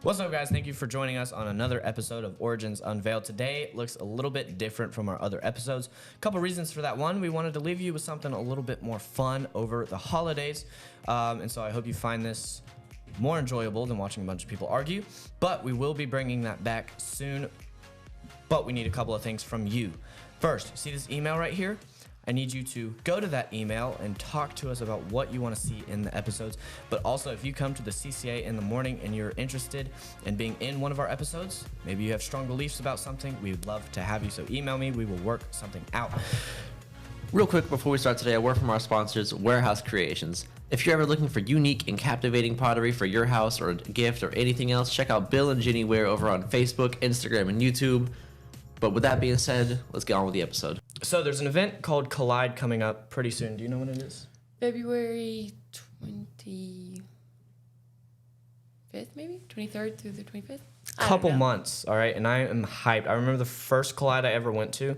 What's up, guys? Thank you for joining us on another episode of Origins Unveiled. Today looks a little bit different from our other episodes. A couple reasons for that. One, we wanted to leave you with something a little bit more fun over the holidays. And so I hope you find this more enjoyable than watching a bunch of people argue. But we will be bringing that back soon. But we need a couple of things from you. First, see this email right here? I need you to go to that email and talk to us about what you want to see in the episodes. But also, if you come to the CCA in the morning and you're interested in being in one of our episodes, maybe you have strong beliefs about something, we would love to have you. So email me, we will work something out. Real quick before we start today, a word from our sponsors, Warehouse Creations. If you're ever looking for unique and captivating pottery for your house or a gift or anything else, check out Bill and Ginny Ware over on Facebook, Instagram, and YouTube. But with that being said, let's get on with the episode. So there's an event called Collide coming up pretty soon. Do you know when it is? February 25th, maybe? 23rd through the 25th? Couple months, all right? And I am hyped. I remember the first Collide I ever went to.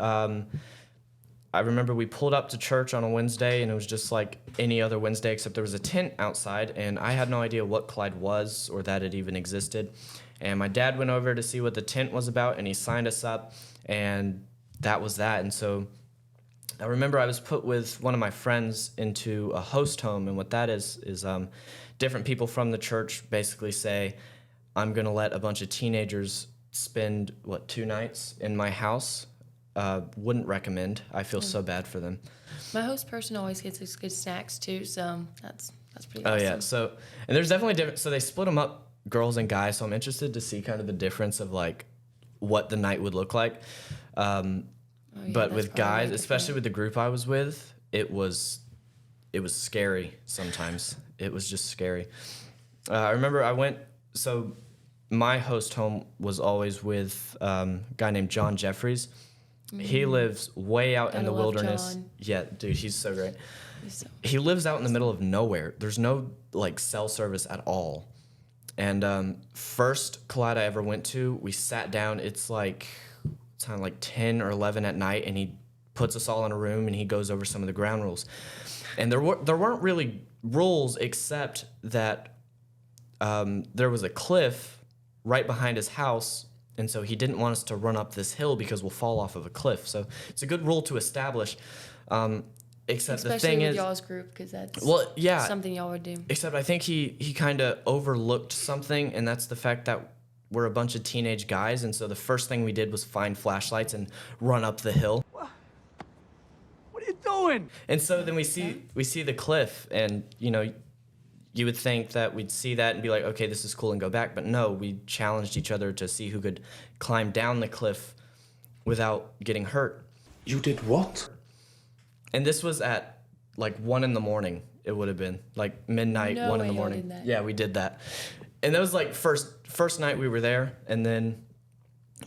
I remember we pulled up to church on a Wednesday, and it was just like any other Wednesday, except there was a tent outside, and I had no idea what Collide was or that it even existed. And my dad went over to see what the tent was about, and he signed us up, and that was that. And so I remember I was put with one of my friends into a host home, and what that is different people from the church basically say, I'm going to let a bunch of teenagers spend, 2 nights in my house. Wouldn't recommend. I feel so bad for them. My host person always gets us good snacks, too, so that's pretty awesome. awesome. Oh, yeah. So, and there's definitely different. So they split them up, girls and guys, so I'm interested to see kind of the difference of, like, what the night would look like. But with guys, especially with the group I was with, it was scary sometimes. It was just scary. I remember so my host home was always with a guy named John Jeffries. He lives way out in the wilderness. John. Yeah, dude, he's so great. He lives out in the middle of nowhere. There's no, like, cell service at all. And first Collide I ever went to, we sat down. It's like 10 or 11 at night, and he puts us all in a room, and he goes over some of the ground rules. And there weren't really rules except that there was a cliff right behind his house, and so he didn't want us to run up this hill because we'll fall off of a cliff. So it's a good rule to establish. Except especially the thing with is, y'all's group, because that's something y'all would do. Except I think he kind of overlooked something, and that's the fact that we're a bunch of teenage guys, and so the first thing we did was find flashlights and run up the hill. What are you doing? And so then we see the cliff, and you would think that we'd see that and be like, okay, this is cool, and go back. But no, we challenged each other to see who could climb down the cliff without getting hurt. You did what? And this was at like 1 a.m. It would have been like midnight, No 1 way a.m. y'all did that. Yeah, we did that. And that was like first night we were there, and then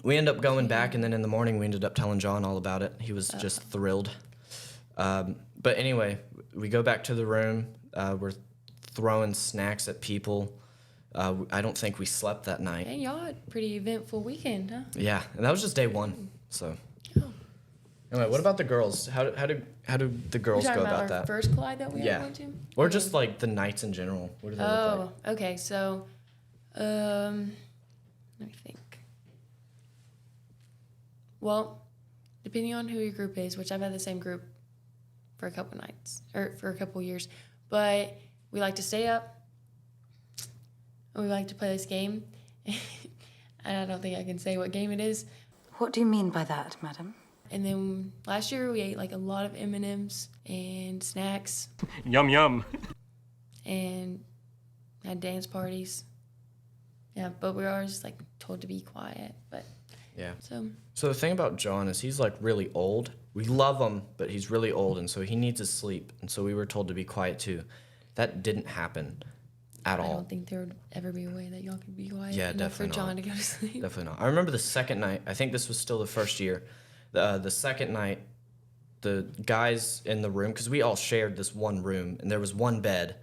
we ended up going back, and then in the morning we ended up telling John all about it. He was just thrilled. But anyway, we go back to the room. We're throwing snacks at people. I don't think we slept that night. And y'all had a pretty eventful weekend, huh? Yeah, and that was just day 1. So. Anyway, what about the girls? How do the girls go about that? First Collide that we ever went to? Or just like the nights in general. What do they look like? Oh, okay. So, let me think. Well, depending on who your group is, which I've had the same group for a couple nights or for a couple years, but we like to stay up and we like to play this game. And I don't think I can say what game it is. What do you mean by that, madam? And then last year we ate like a lot of M&Ms and snacks. Yum, yum. And had dance parties. Yeah, but we were always like told to be quiet. But yeah. So the thing about John is he's like really old. We love him, but he's really old, and so he needs his sleep. And so we were told to be quiet too. That didn't happen at all. I don't think there would ever be a way that y'all could be quiet enough for John to go to sleep. Definitely not. I remember the second night. I think this was still the first year. The second night, the guys in the room, because we all shared this one room, and there was one bed,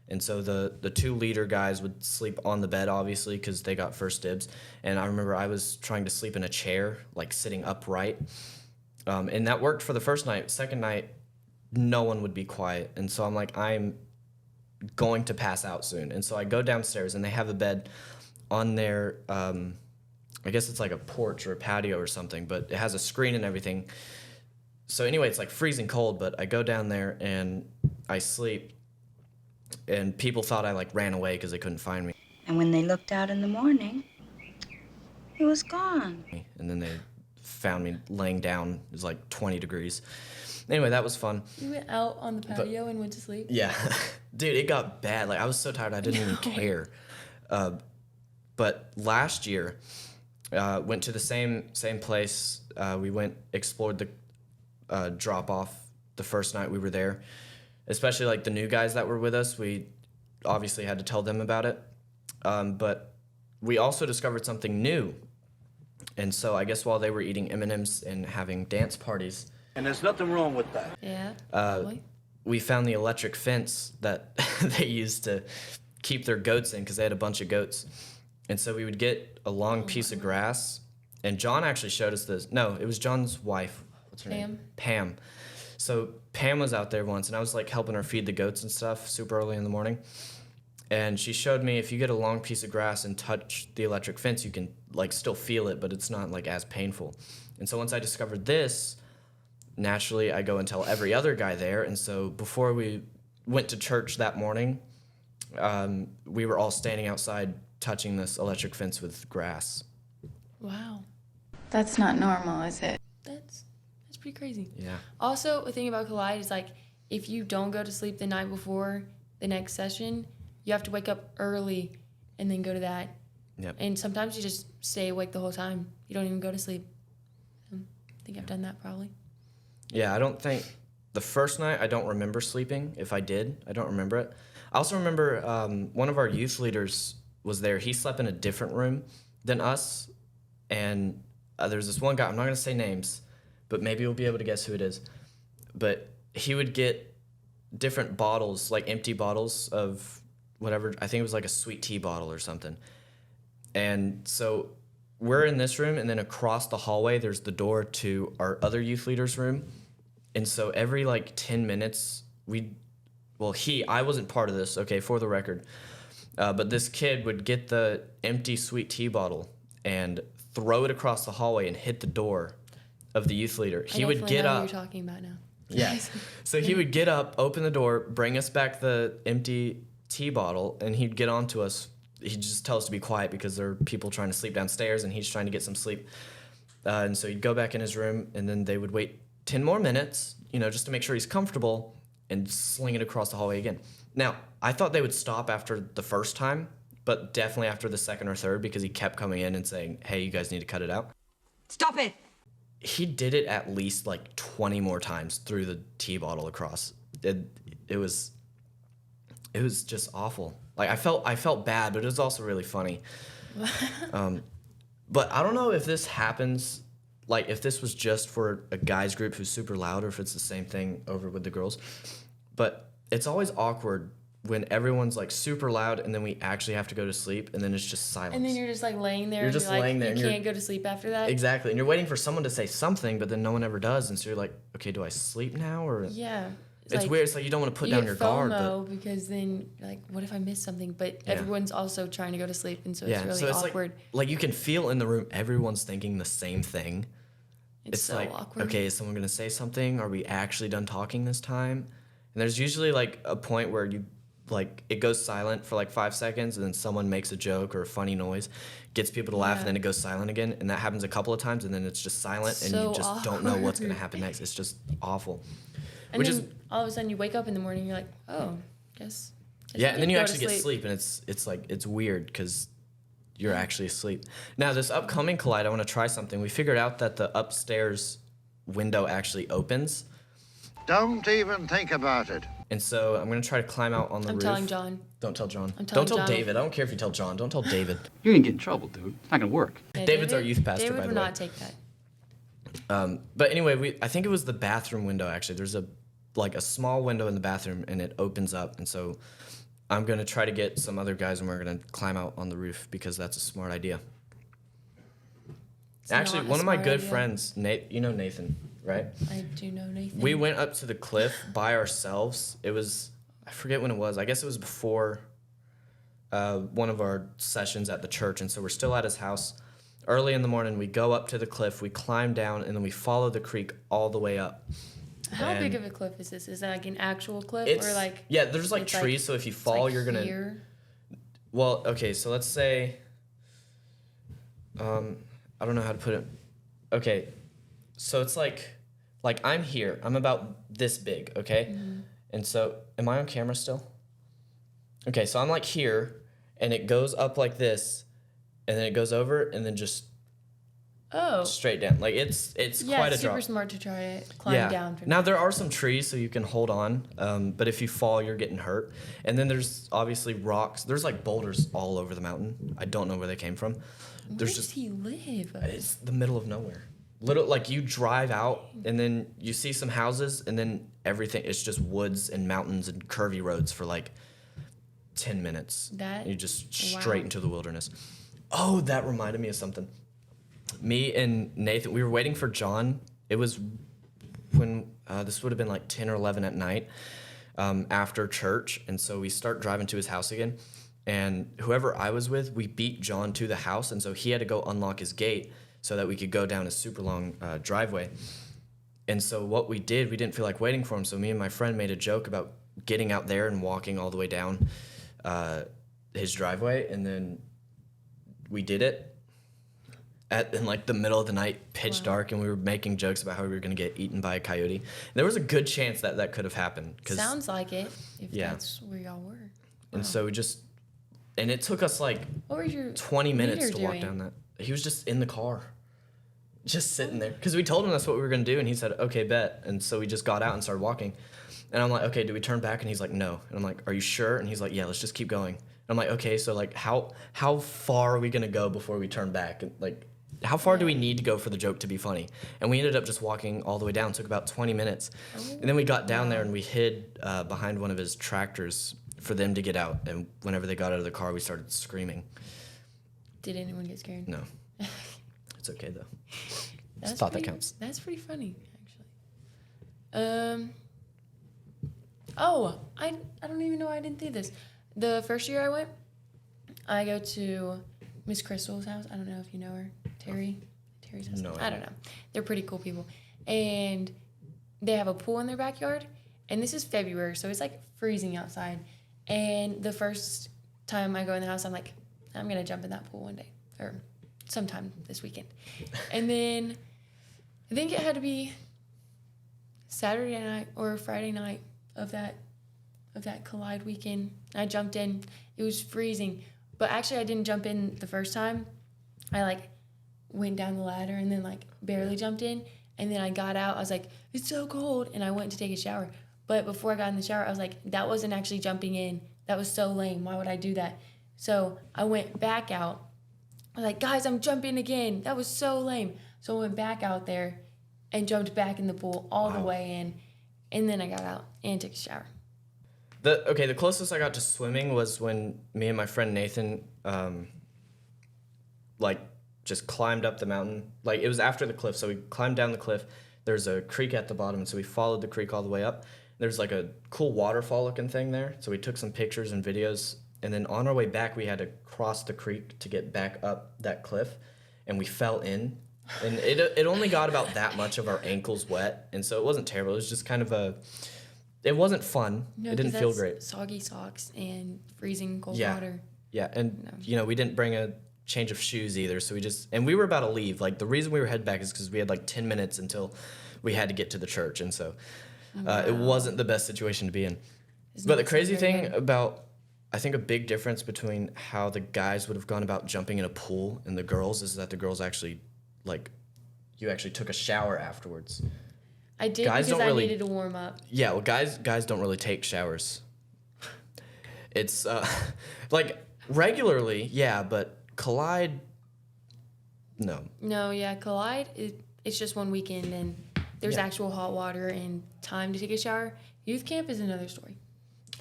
and so the 2 leader guys would sleep on the bed, obviously, because they got first dibs. And I remember I was trying to sleep in a chair, like sitting upright, and that worked for the first night. Second night, no one would be quiet, and so I'm like, I'm going to pass out soon. And so I go downstairs, and they have a bed on their, I guess it's like a porch or a patio or something, but it has a screen and everything. So anyway, it's like freezing cold, but I go down there and I sleep, and people thought I like ran away because they couldn't find me. And when they looked out in the morning, he was gone. And then they found me laying down. It was like 20 degrees. Anyway, that was fun. You went out on the patio and went to sleep? Yeah. Dude, it got bad. Like, I was so tired, I didn't even care. But last year, went to the same place. We explored the drop-off the first night we were there. Especially, like, the new guys that were with us, we obviously had to tell them about it. But we also discovered something new. And so I guess while they were eating M&Ms and having dance parties... And there's nothing wrong with that. Yeah. We found the electric fence that they used to keep their goats in because they had a bunch of goats. And so we would get a long piece of grass. And John actually showed us this. No, it was John's wife. What's her name? Pam. So Pam was out there once, and I was like helping her feed the goats and stuff super early in the morning. And she showed me if you get a long piece of grass and touch the electric fence, you can like still feel it, but it's not like as painful. And so once I discovered this, naturally I go and tell every other guy there. And so before we went to church that morning, we were all standing outside touching this electric fence with grass. Wow. That's not normal, is it? That's pretty crazy. Yeah. Also, the thing about Collide is like, if you don't go to sleep the night before the next session, you have to wake up early and then go to that. Yep. And sometimes you just stay awake the whole time. You don't even go to sleep. I think I've done that probably. Yeah, I don't think the first night I don't remember sleeping. If I did, I don't remember it. I also remember one of our youth leaders was there. He slept in a different room than us, and there's this one guy. I'm not gonna say names, but maybe you'll be able to guess who it is. But he would get different bottles, like empty bottles of whatever. I think it was like a sweet tea bottle or something. And so we're in this room, and then across the hallway, there's the door to our other youth leader's room. And so every like 10 minutes, I wasn't part of this, okay, for the record. But this kid would get the empty sweet tea bottle and throw it across the hallway and hit the door of the youth leader. He would get up. What you're talking about now. Yeah. So he would get up, open the door, bring us back the empty tea bottle, and he'd get on to us. He'd just tell us to be quiet because there are people trying to sleep downstairs, and he's trying to get some sleep. And so he'd go back in his room, and then they would wait 10 more minutes, just to make sure he's comfortable, and sling it across the hallway again. Now, I thought they would stop after the first time, but definitely after the second or third, because he kept coming in and saying, hey, you guys need to cut it out. Stop it! He did it at least like 20 more times through the tea bottle across. It was just awful. Like I felt bad, but it was also really funny. But I don't know if this happens, like if this was just for a guys group who's super loud, or if it's the same thing over with the girls. But it's always awkward when everyone's like super loud, and then we actually have to go to sleep, and then it's just silence. And then you're just like laying there. You're just laying there. You can't go to sleep after that. Exactly, and you're waiting for someone to say something, but then no one ever does, and so you're like, okay, do I sleep now or? Yeah. It's like, weird. It's like you don't want to put down your guard. But because then you're like, what if I miss something? But everyone's also trying to go to sleep, and so it's really so it's awkward. Like you can feel in the room, everyone's thinking the same thing. It's so like, awkward. okay, is someone gonna say something? Are we actually done talking this time? And there's usually like a point where it goes silent for like 5 seconds, and then someone makes a joke or a funny noise, gets people to laugh, and then it goes silent again. And that happens a couple of times, and then it's just silent, and you just don't know what's gonna happen next. It's just awful. And then all of a sudden you wake up in the morning, and you're like, oh, guess yeah, and then you actually get get sleep, and it's weird because you're actually asleep. Now this upcoming Collide, I want to try something. We figured out that the upstairs window actually opens. Don't even think about it. And so I'm gonna try to climb out on the roof. I'm telling John. Don't tell John. Don't tell John. David. I don't care if you tell John. Don't tell David. You're gonna get in trouble, dude. It's not gonna work. Yeah, David's our youth pastor, David by the would way. not take that. But anyway, I think it was the bathroom window. Actually, there's a small window in the bathroom, and it opens up. And so I'm gonna try to get some other guys, and we're gonna climb out on the roof because that's a smart idea. It's Actually, not a one of my smart good idea. friends, Nate, you know Nathan, right? I do know Nathan. We went up to the cliff by ourselves. I forget when it was. I guess it was before one of our sessions at the church, and so we're still at his house. Early in the morning, we go up to the cliff, we climb down, and then we follow the creek all the way up. How And big of a cliff is this? Is that like an actual cliff It's or like? yeah, there's like it's trees, so if you fall, like you're gonna. here? Well, okay, so let's say. I don't know how to put it. Okay, so it's like I'm here. I'm about this big, okay? Mm-hmm. And so, am I on camera still? Okay, so I'm like here, and it goes up like this, and then it goes over, and then just Oh. straight down. Like it's Yeah, quite a it's super drop. smart to try to climb down. From Now there are some trees, so you can hold on, but if you fall, you're getting hurt. And then there's obviously rocks. There's like boulders all over the mountain. I don't know where they came from. Where There's does just he live? it's the middle of nowhere. Little like you drive out, and then you see some houses, and then everything. It's just woods and mountains and curvy roads for like 10 minutes. That- you just wow. straight into the wilderness. Oh, that reminded me of something. Me and Nathan, we were waiting for John. It was when this would have been like 10 or 11 at night after church. And so we start driving to his house again. And whoever I was with, we beat John to the house. And so he had to go unlock his gate so that we could go down a super long driveway. And so what we did, we didn't feel like waiting for him. So me and my friend made a joke about getting out there and walking all the way down his driveway. And then we did it. In like the middle of the night, pitch dark, and we were making jokes about how we were going to get eaten by a coyote. And there was a good chance that that could have happened. Sounds like it. If Yeah. that's where y'all were. And so we just, and it took us like What were your 20 minutes leader to walk doing? down that. He was just in the car, just sitting there. Because we told him that's what we were going to do, and he said, okay, bet. And so we just got out and started walking. And I'm like, okay, do we turn back? And he's like, no. And I'm like, are you sure? And he's like, yeah, let's just keep going. And I'm like, okay, so like how far are we going to go before we turn back? And like, how far do we need to go for the joke to be funny? And we ended up just walking all the way down. It took about 20 minutes. And then we got down there and we hid behind one of his tractors for them to get out. And whenever they got out of the car, we started screaming. Did anyone get scared? No. It's okay, though. That's Just thought that pretty- counts. That's pretty funny, actually. Oh, I don't even know I didn't do this. The first year I went, I go to Miss Crystal's house. I don't know if you know her. Terry's house. No, I don't know. They're pretty cool people. And they have a pool in their backyard. And this is February, so it's like freezing outside. And the first time I go in the house, I'm like, I'm going to jump in that pool one day or sometime this weekend. And then I think it had to be Saturday night or Friday night of that Collide weekend. I jumped in. It was freezing. But actually I didn't jump in the first time. I like went down the ladder and then like barely jumped in, and then I got out. I was like, it's so cold, and I went to take a shower. But before I got in the shower, I was like, that wasn't actually jumping in. That was so lame. Why would I do that? So I went back out. I was like, guys, I'm jumping again. That was so lame. So I went back out there and jumped back in the pool all the way in, and then I got out and took a shower. The closest I got to swimming was when me and my friend Nathan, like, just climbed up the mountain. Like, it was after the cliff, so we climbed down the cliff. There's a creek at the bottom, and so we followed the creek all the way up. There's, like, a cool waterfall-looking thing there, so we took some pictures and videos, and then on our way back, we had to cross the creek to get back up that cliff, and we fell in. And it only got about that much of our ankles wet, and so it wasn't terrible. It was just kind of it wasn't fun. No, it didn't 'cause feel that's great. Soggy socks and freezing cold Yeah. water. Yeah, and No. you know, we didn't bring a change of shoes either, so we were about to leave. Like, the reason we were headed back is because we had like 10 minutes until we had to get to the church, and so it wasn't the best situation to be in. Isn't But the that crazy so very thing good? about, I think a big difference between how the guys would have gone about jumping in a pool and the girls is that the girls actually, like, you actually took a shower afterwards. I did Guys because don't I really- needed to warm up. Yeah, well, guys don't really take showers. It's like regularly, yeah, but Collide, no. No, yeah, Collide, it's just one weekend and there's Yeah. actual hot water and time to take a shower. Youth camp is another story.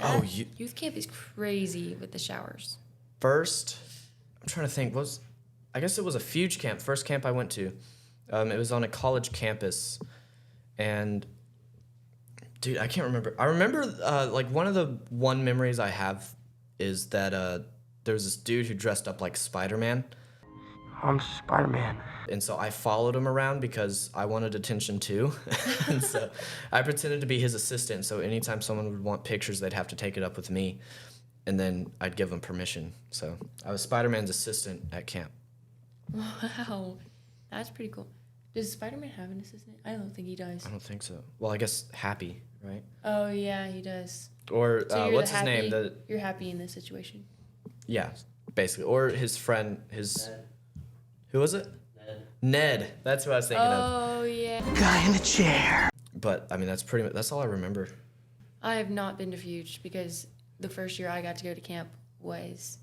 Oh, That- youth camp is crazy with the showers. First, I'm trying to think. I guess it was a Fuge camp. First camp I went to, it was on a college campus, and dude, I can't remember. I remember like one memories I have is that there was this dude who dressed up like Spider-Man. I'm Spider-Man. And so I followed him around because I wanted attention too. And so I pretended to be his assistant. So anytime someone would want pictures, they'd have to take it up with me. And then I'd give them permission. So I was Spider-Man's assistant at camp. Wow. That's pretty cool. Does Spider-Man have an assistant? I don't think he does. I don't think so. Well, I guess Happy, right? Oh, yeah, he does. Or So what's his name? You're happy in this situation. Yeah, basically. Or his friend, who was it? Ned. That's what I was thinking of. Oh, yeah. Guy in the chair. But, I mean, that's all I remember. I have not been to Fuge because the first year I got to go to camp was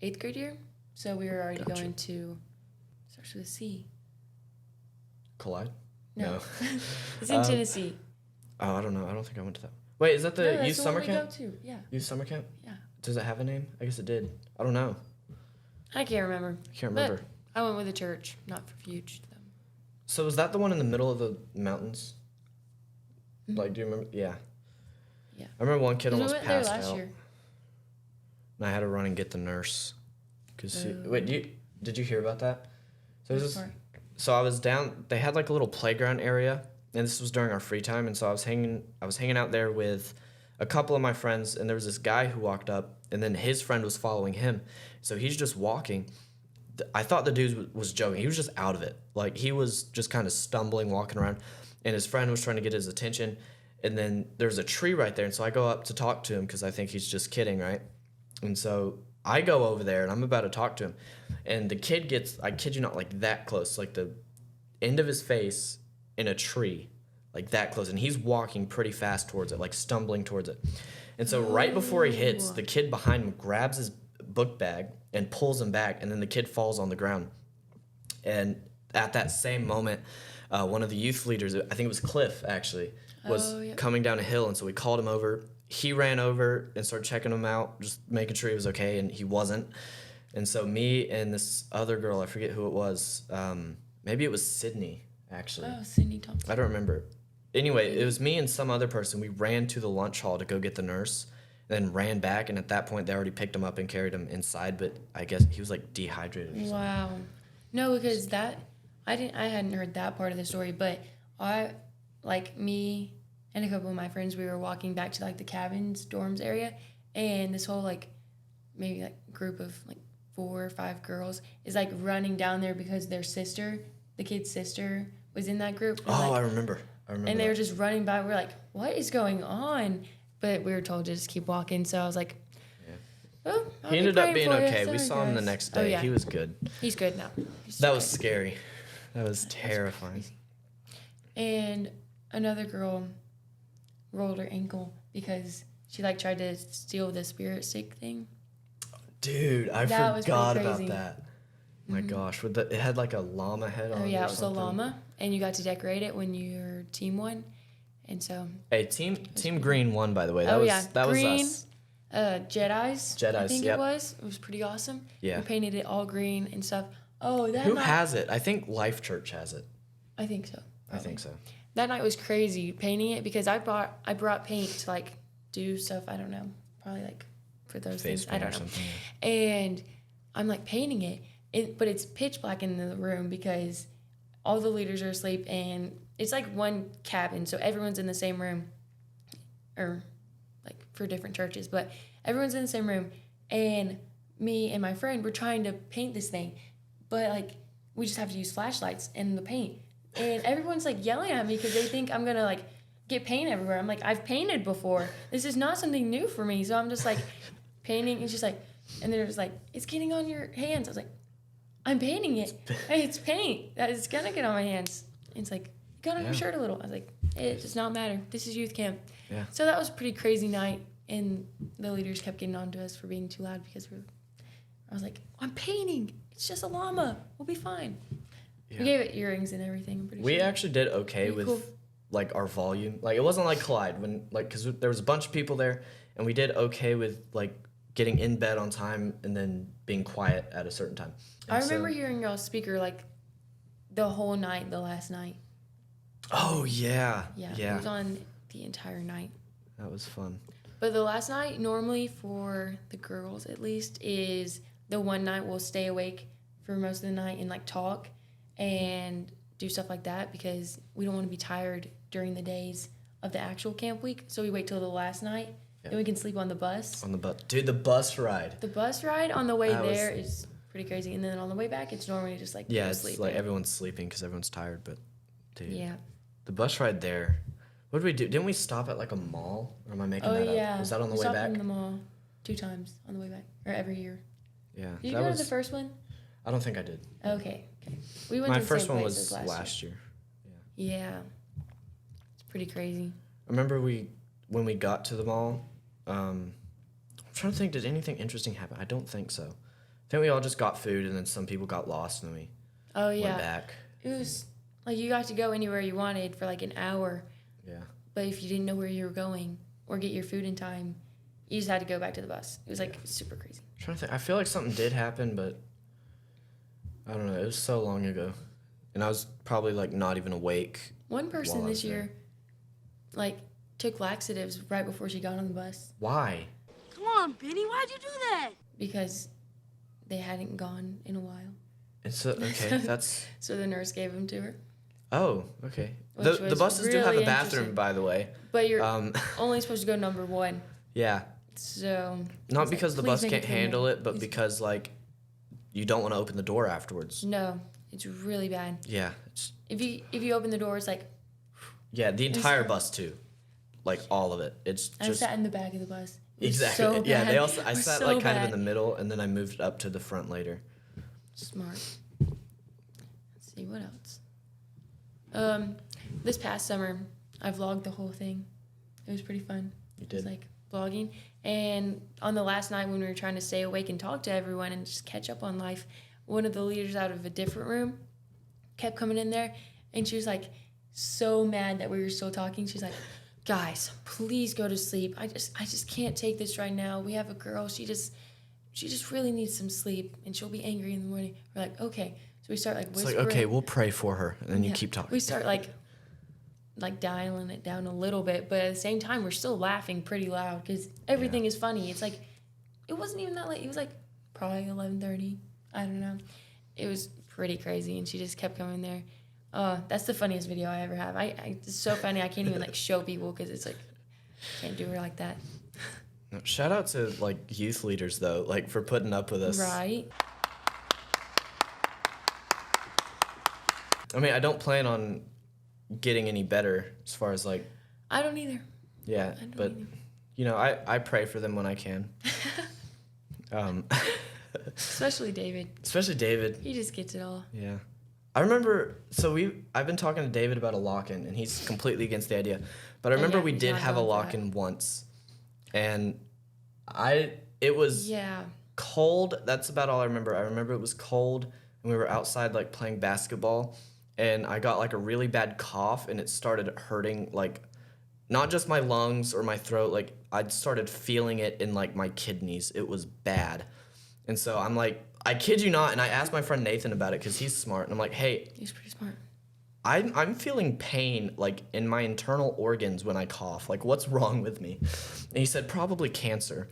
8th grade year. So we were already going to, starts with a C. Collide? No. It's in Tennessee. Oh, I don't know. I don't think I went to that. Wait, is that the youth summer camp? That's the one we go to, yeah. Youth summer camp? Yeah. Does it have a name? I guess it did. I don't know. I can't remember. I can't remember. But I went with the church, not for Fuge. Though. So was that the one in the middle of the mountains? Mm-hmm. Like, do you remember? Yeah. Yeah. I remember one kid We almost went there passed last out. year. And I had to run and get the nurse. Cause Oh. wait, did you hear about that? So Which part? So I was down. They had like a little playground area, and this was during our free time. And so I was hanging out there with a couple of my friends, and there was this guy who walked up, and then his friend was following him. So he's just walking. I thought the dude was joking. He was just out of it. Like, he was just kind of stumbling, walking around, and his friend was trying to get his attention. And then there's a tree right there, and so I go up to talk to him because I think he's just kidding, right? And so I go over there, and I'm about to talk to him. And the kid gets, I kid you not, like that close, like the end of his face in a tree, like that close. And he's walking pretty fast towards it, like stumbling towards it. And so right before he hits, the kid behind him grabs his book bag and pulls him back, and then the kid falls on the ground. And at that same moment, one of the youth leaders, I think it was Cliff actually, was coming down a hill, and so we called him over. He ran over and started checking him out, just making sure he was okay, and he wasn't. And so me and this other girl, I forget who it was, maybe it was Sydney, actually. Oh, Sydney Thompson. I don't remember. Anyway, it was me and some other person. We ran to the lunch hall to go get the nurse, then ran back, and at that point, they already picked him up and carried him inside, but I guess he was, like, dehydrated or something. Wow. No, because I hadn't heard that part of the story, but me and a couple of my friends, we were walking back to, like, the cabins, dorms area, and this whole, like, maybe, like, group of, like, 4 or 5 girls is, like, running down there because their sister, the kid's sister, was in that group. And, I remember. And they were just running by. We're like, what is going on? But we were told to just keep walking, so I was like, oh, he ended up being okay. We saw him the next day. Oh, yeah. He was good. He's good now. That was scary. That was terrifying. And another girl rolled her ankle because she, like, tried to steal the spirit stick thing. Dude, I That was forgot pretty about crazy. that. My gosh, it had like a llama head on it. Oh, yeah, or it was a something. llama, and you got to decorate it when your team won. And so. Hey, Team Green won, by the way. That Green, was us. Jedis, I think yep. it was. It was pretty awesome. Yeah. We painted it all green and stuff. Oh, that Who night, has it? I think Life Church has it. I think so. I think so. That night was crazy painting it because I brought paint to, like, do stuff. I don't know, probably, like, for those Face things. I paint don't or know. something. And I'm, like, painting it, but it's pitch black in the room because all the leaders are asleep, and it's like one cabin, so everyone's in the same room, or like for different churches, but everyone's in the same room, and me and my friend were trying to paint this thing, but, like, we just have to use flashlights and the paint, and everyone's, like, yelling at me because they think I'm gonna, like, get paint everywhere. I'm like, I've painted before. This is not something new for me, so I'm just, like, painting. It's just like, and they're just like, it's getting on your hands. I was like, I'm painting it. Hey, it's paint. It's gonna get on my hands. And it's like, it got on your shirt a little. I was like, it does not matter. This is youth camp. Yeah. So that was a pretty crazy night, and the leaders kept getting on to us for being too loud because I was like, I'm painting. It's just a llama. We'll be fine. Yeah. We gave it earrings and everything. I'm pretty sure. We actually did okay Pretty with cool. like our volume. Like, it wasn't like Collide because there was a bunch of people there, and we did okay with, like, getting in bed on time and then being quiet at a certain time. And I remember hearing y'all's speaker, like, the whole night, the last night. Oh, yeah. Yeah. It was on the entire night. That was fun. But the last night, normally for the girls at least, is the one night we'll stay awake for most of the night and like talk and do stuff like that because we don't want to be tired during the days of the actual camp week. So we wait till the last night. Then we can sleep on the bus. On the bus. Dude, the bus ride. The bus ride on the way there is pretty crazy. And then on the way back, it's normally just like it's sleep. like everyone's sleeping because everyone's tired. But, dude. Yeah. The bus ride there. What did we do? Didn't we stop at like a mall? Or am I making that up? Was that on the way back? We stopped in the mall 2 times on the way back. Or every year. Yeah. Did you go to the first one? I don't think I did. Okay. We went My to the first same one place was as last year. Yeah. It's pretty crazy. I remember when we got to the mall, I'm trying to think, did anything interesting happen? I don't think so. I think we all just got food and then some people got lost and then we went back. It was like you got to go anywhere you wanted for like an hour. Yeah. But if you didn't know where you were going or get your food in time, you just had to go back to the bus. It was like super crazy. I'm trying to think. I feel like something did happen, but I don't know. It was so long ago. And I was probably like not even awake. One person this year like took laxatives right before she got on the bus. Why? Come on, Benny, why'd you do that? Because they hadn't gone in a while. It's okay. That's so the nurse gave them to her. Oh, okay. Which The buses do have a bathroom, by the way. But you're only supposed to go number 1. Yeah. So not because the bus can't handle it, but because like you don't want to open the door afterwards. No, it's really bad. Yeah. If you open the door, it's like. Yeah, the entire bus too, like all of it. It's just. I sat in the back of the bus. Exactly. So yeah, bad. I sat so like kind of bad. in the middle, and then I moved up to the front later. Smart. Let's see what else. This past summer, I vlogged the whole thing. It was pretty fun. You did. It was like vlogging, and on the last night when we were trying to stay awake and talk to everyone and just catch up on life, one of the leaders out of a different room kept coming in there, and she was like so mad that we were still talking. She's like, guys, please go to sleep. I just can't take this right now. We have a girl. She just really needs some sleep, and she'll be angry in the morning. We're like, okay. So we start like whispering. It's like, okay, we'll pray for her, and then you keep talking. We start like dialing it down a little bit, but at the same time, we're still laughing pretty loud because everything is funny. It's like, it wasn't even that late. It was like probably 11:30. I don't know. It was pretty crazy, and she just kept coming there. That's the funniest video I ever have. It's so funny. I can't even like show people because it's like, can't do her like that. Shout out to like youth leaders though, like for putting up with us. Right. I mean, I don't plan on getting any better as far as like. I don't either. Yeah, but you know, I pray for them when I can. Especially David. Especially David. He just gets it all. Yeah. I remember, I've been talking to David about a lock-in, and he's completely against the idea. But I remember we did have a lock-in once, and it was cold. That's about all I remember. I remember it was cold, and we were outside, like, playing basketball, and I got, like, a really bad cough, and it started hurting, like, not just my lungs or my throat. Like, I started feeling it in, like, my kidneys. It was bad. And so I'm like, I kid you not, and I asked my friend Nathan about it because he's smart, and I'm like, hey, he's pretty smart. I'm feeling pain like in my internal organs when I cough. Like, what's wrong with me? And he said probably cancer.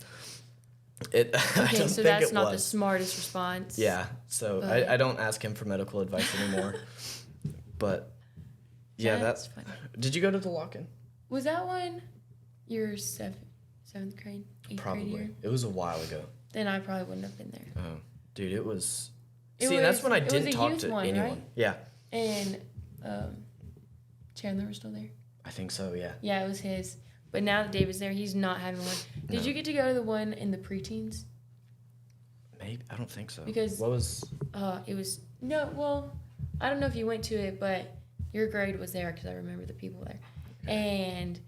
Okay, so that's not the smartest response. Yeah, so I don't ask him for medical advice anymore. But yeah, that's funny. Did you go to the lock-in? Was that one your seventh grade, 8th grade year? It was a while ago. Then I probably wouldn't have been there. Oh, dude, it was. That's when I didn't talk to anyone. Right? Yeah. And Chandler was still there. I think so. Yeah. Yeah, it was his. But now that David's there, he's not having one. Did you get to go to the one in the preteens? Maybe I don't think so. Because what was? It was no. Well, I don't know if you went to it, but your grade was there because I remember the people there, and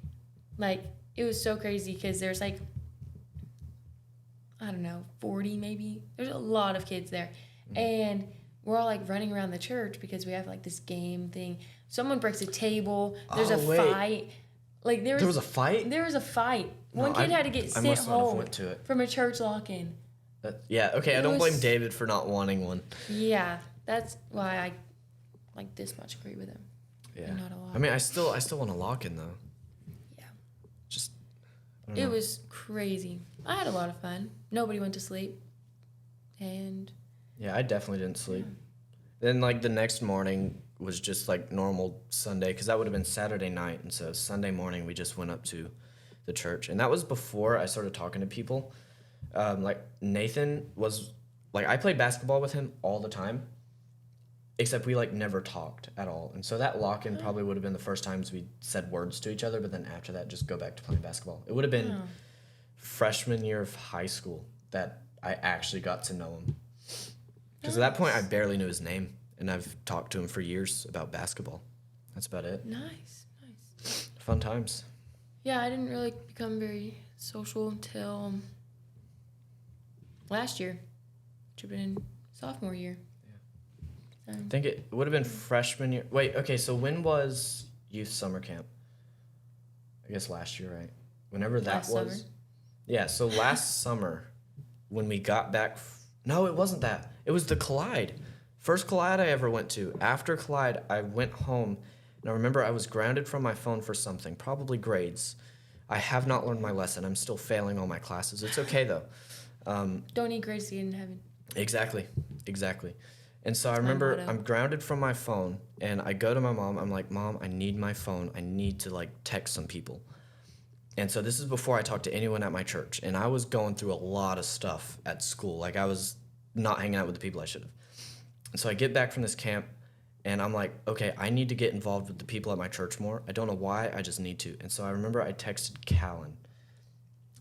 like it was so crazy because there's like. I don't know, 40 maybe. There's a lot of kids there. And we're all like running around the church because we have like this game thing. Someone breaks a table. There's a fight. Like there was a fight? There was a fight. One kid had to get sent home from a church lock-in. Yeah, okay, I don't blame David for not wanting one. Yeah, that's why I like this much agree with him. Yeah. Not a lot. I mean, I still want a lock-in though. Yeah. It was crazy. I had a lot of fun. Nobody went to sleep. And Yeah, I definitely didn't sleep. Then, like, the next morning was just, like, normal Sunday, because that would have been Saturday night. And so Sunday morning, we just went up to the church. And that was before I started talking to people. Like, Nathan was, like, I played basketball with him all the time, except we, like, never talked at all. And so that lock-in probably would have been the first times we said words to each other, but then after that, just go back to playing basketball. It would have been freshman year of high school that I actually got to know him. Because at that point, I barely knew his name, and I've talked to him for years about basketball. That's about it. nice. Fun times. Yeah, I didn't really become very social until last year, which would have been sophomore year. I think it would have been freshman year. Wait, okay, so when was youth summer camp? I guess last year, right? Whenever that Last was. summer. Yeah, so last summer, when we got back. No, it wasn't that. It was the Collide. First Collide I ever went to. After Collide, I went home, and I remember I was grounded from my phone for something, probably grades. I have not learned my lesson. I'm still failing all my classes. It's okay, though. Don't need grades to get in heaven. Exactly. And so I remember motto. I'm grounded from my phone, and I go to my mom. I'm like, Mom, I need my phone. I need to, like, text some people. And so this is before I talked to anyone at my church, and I was going through a lot of stuff at school. Like, I was not hanging out with the people I should have. And so I get back from this camp, and I'm like, okay, I need to get involved with the people at my church more. I don't know why, I just need to. And so I remember I texted Callan.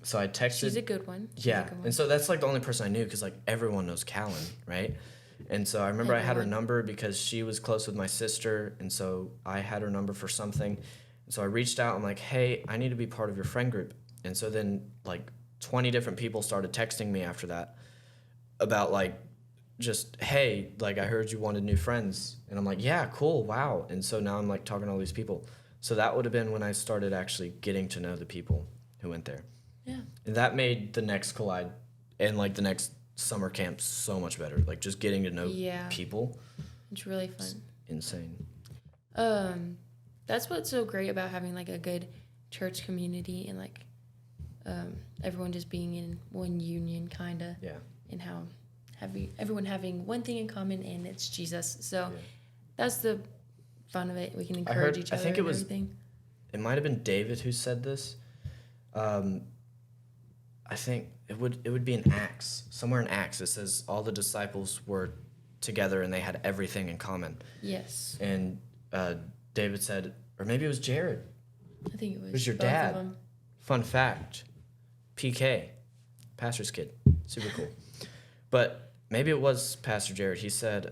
So I texted. She's a good one. Yeah, and so that's, like, the only person I knew, because, like, everyone knows Callan, right? And so I remember I had her number because she was close with my sister, and so I had her number for something. And so I reached out. I'm like, hey, I need to be part of your friend group. And so then, like, 20 different people started texting me after that about, like, just, hey, like, I heard you wanted new friends. And I'm like, yeah, cool, wow. And so now I'm, like, talking to all these people. So that would have been when I started actually getting to know the people who went there. Yeah. And that made the next Collide and, like, the next summer camp so much better. Like, just getting to know people. It's really fun. Insane. That's what's so great about having, like, a good church community and, like, everyone just being in one union, kind of. Yeah. And how everyone having one thing in common, and it's Jesus. So that's the fun of it. We can encourage each other. I think it was. Everything. It might have been David who said this. I think it would be in Acts. Somewhere in Acts, it says all the disciples were together and they had everything in common. Yes. And David said, or maybe it was Jared. I think it was. It was your both of dad. them. Fun fact. PK, pastor's kid. Super cool. But maybe it was Pastor Jared. He said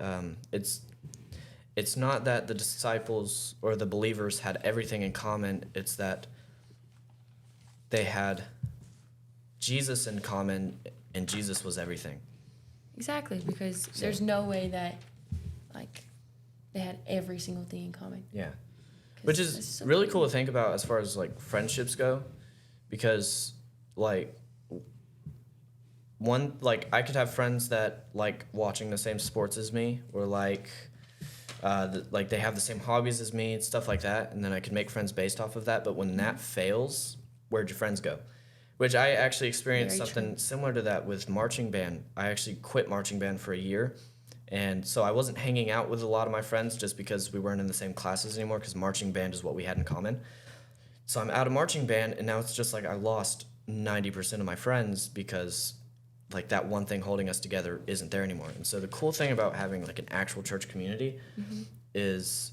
it's not that the disciples or the believers had everything in common. It's that they had Jesus in common, and Jesus was everything. Exactly, because there's no way that, like, they had every single thing in common. Yeah. Which is so really cool to think about as far as, like, friendships go, because, like, I could have friends that like watching the same sports as me, or like they have the same hobbies as me and stuff like that, and then I could make friends based off of that. But when that fails, where'd your friends go? Which I actually experienced something similar to that with marching band. I actually quit marching band for a year, and so I wasn't hanging out with a lot of my friends just because we weren't in the same classes anymore, because marching band is what we had in common. So I'm out of marching band, and now it's just like I lost 90% of my friends because, like, that one thing holding us together isn't there anymore. And so the cool thing about having, like, an actual church community is,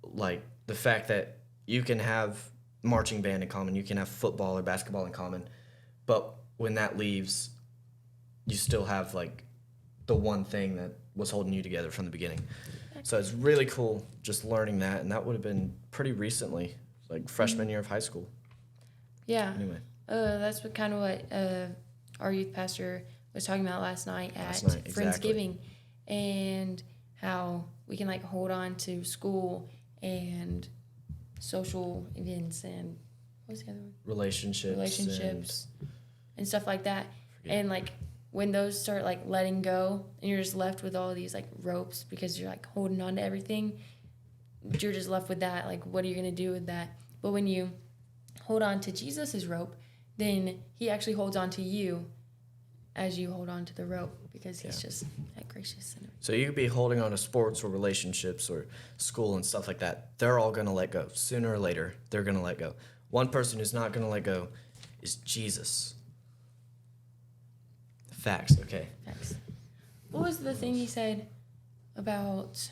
like, the fact that you can have marching band in common, you can have football or basketball in common, but when that leaves, you still have, like, the one thing that was holding you together from the beginning. So it's really cool just learning that, and that would have been pretty recently, like freshman year of high school. Yeah. Anyway. That's what our youth pastor was talking about last night at Exactly. Friendsgiving, and how we can, like, hold on to school and social events and what's the other one? Relationships and stuff like that. And, like, when those start, like, letting go and you're just left with all of these, like, ropes because you're, like, holding on to everything, you're just left with that. Like, what are you going to do with that? But when you hold on to Jesus's rope then he actually holds on to you as you hold on to the rope because he's just that gracious. So you could be holding on to sports or relationships or school and stuff like that. They're all going to let go. Sooner or later, they're going to let go. One person who's not going to let go is Jesus. Facts, okay. Facts. What was the thing he said about...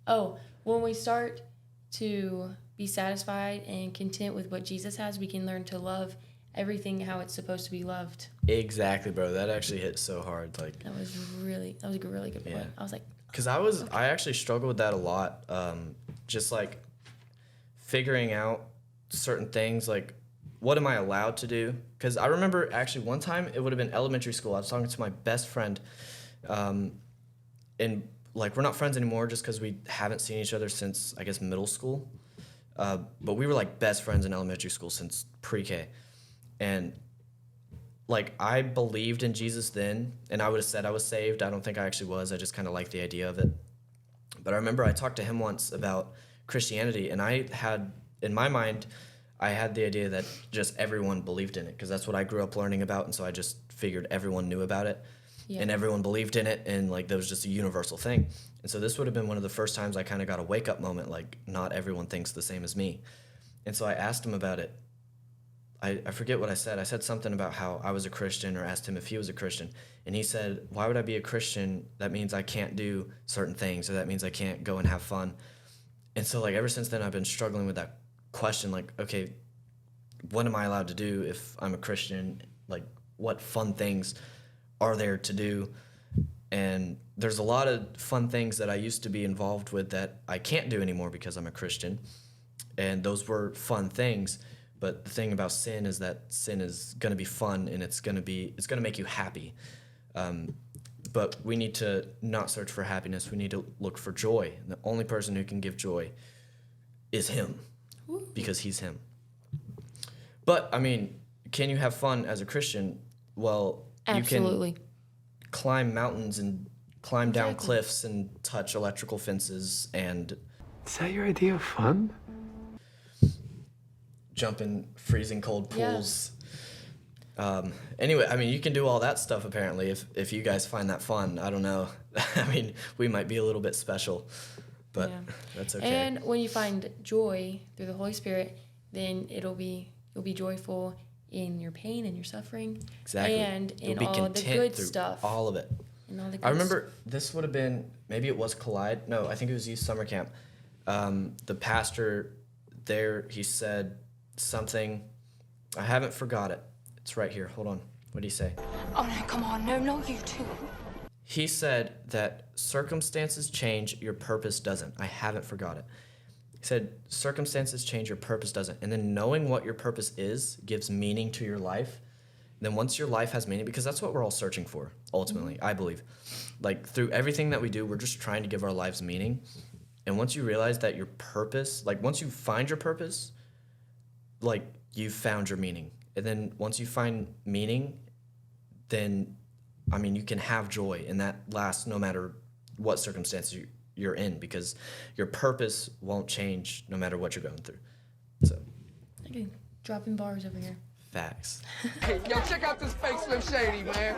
Oh, when we start to be satisfied and content with what Jesus has, we can learn to love everything how it's supposed to be loved. Exactly, bro. That actually hit so hard. Like that was a really good point. I was like, because I actually struggled with that a lot. Just like figuring out certain things, like what am I allowed to do? Because I remember actually one time it would have been elementary school. I was talking to my best friend, and like we're not friends anymore just because we haven't seen each other since I guess middle school. But we were like best friends in elementary school since pre-K. And like I believed in Jesus then, and I would have said I was saved. I don't think I actually was. I just kind of liked the idea of it. But I remember I talked to him once about Christianity, and I had, in my mind, I had the idea that just everyone believed in it because that's what I grew up learning about, and so I just figured everyone knew about it. Yeah. And everyone believed in it, and like that was just a universal thing. And so this would have been one of the first times I kind of got a wake-up moment, like not everyone thinks the same as me. And so I asked him about it. I forget what I said. I said something about how I was a Christian, or asked him if he was a Christian. And he said, why would I be a Christian? That means I can't do certain things, or that means I can't go and have fun. And so like ever since then I've been struggling with that question, like, okay, what am I allowed to do if I'm a Christian? Like what fun things are there to do? And there's a lot of fun things that I used to be involved with that I can't do anymore because I'm a Christian. And those were fun things. But the thing about sin is that sin is going to be fun, and it's going to make you happy. But we need to not search for happiness. We need to look for joy. And the only person who can give joy is him, because he's him. But I mean, can you have fun as a Christian? Well, absolutely. You can climb mountains and climb down cliffs and touch electrical fences and... Is that your idea of fun? Jump in freezing cold pools. Anyway, I mean, you can do all that stuff apparently if you guys find that fun. I don't know. I mean, we might be a little bit special, but that's okay. And when you find joy through the Holy Spirit, then you'll be joyful in your pain and your suffering. Exactly. And in all the good stuff. All of it. I remember this would have been, maybe it was Collide. No, I think it was Youth Summer Camp. The pastor there, he said something. I haven't forgot it. It's right here. Hold on. What did he say? Oh, no, come on. No, you too. He said that circumstances change, your purpose doesn't. I haven't forgot it. He said circumstances change, your purpose doesn't. And then knowing what your purpose is gives meaning to your life. And then once your life has meaning, because that's what we're all searching for, ultimately, I believe. Like, through everything that we do, we're just trying to give our lives meaning. And once you realize that your purpose, like, once you find your purpose, like, you've found your meaning. And then once you find meaning, then, I mean, you can have joy, and that lasts no matter what circumstances you're in, because your purpose won't change no matter what you're going through. So, okay, dropping bars over here. Facts. Hey, yo, check out this fake Slim Shady, man.